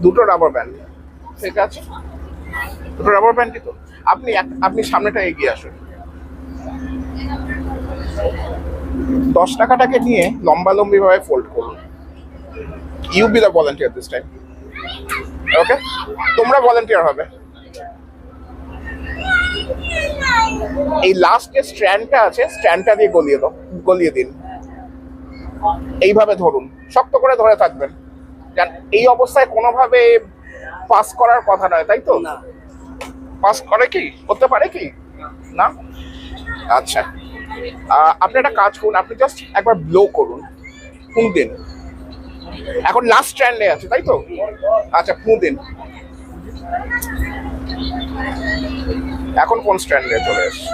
দুটো rubber band, ঠিক আছে, দুটো রাবার ব্যান্ডই তো। আপনি সামনেটা এগিয়ে আসুন। 10 টাকাটাকে নিয়ে লম্বালম্বি ভাবে ফোল্ড করুন। You be the volunteer this time, okay? তোমরা ভলান্টিয়ার হবে। এই লাস্ট যে স্ট্র্যান্ডটা আছে, স্ট্র্যান্ডটা দিয়ে গলিয়ে দিন। এইভাবে ধরুন, শক্ত করে ধরে থাকবেন। এই অবস্থায় কোনোভাবে পাস করার কথা নয়, তাই তো? না, পাস করে কি, করতে পারে কি না? আচ্ছা, আপনি একটা কাজ করুন, আপনি জাস্ট একবার ব্লো করুন, ফুঁ দিন। এখন লাস্ট স্ট্র্যান্ডে আছে, তাই তো? আচ্ছা, ফুঁ দিন। এখন কোন স্ট্র্যান্ডে চলে এসছে?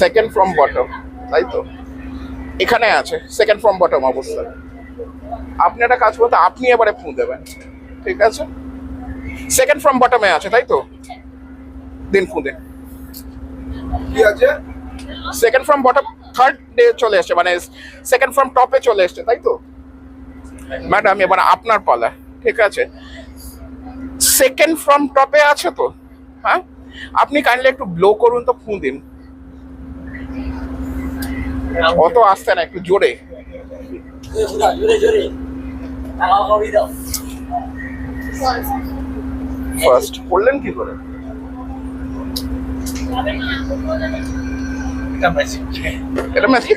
সেকেন্ড ফ্রম বটম, তাই তো? এখানে আছে সেকেন্ড ফ্রম বটম অবস্থা। আপনি একটা কাজ করতে, আপনি এবারে ফুঁ দেবেন, ঠিক আছে? সেকেন্ড ফ্রম বটমে আছে, তাই তো? দিন, ফুঁ দিন। কি আছে? Second from bottom third day চলে এসছে, মানে সেকেন্ড ফ্রম টপে চলে এসছে, তাই তো? ম্যাডাম এবার আপনার পালা, ঠিক আছে? সেকেন্ড ফ্রম টপে আছে তো, হ্যাঁ? আপনি কাইন্ডলি একটু ব্লো করুন তো, ফুঁ দিন। অত আসতে না, একটু জোরে। ফার্স্ট বললেন কি করে? এটা ম্যাজিক। এটা ম্যাজিক।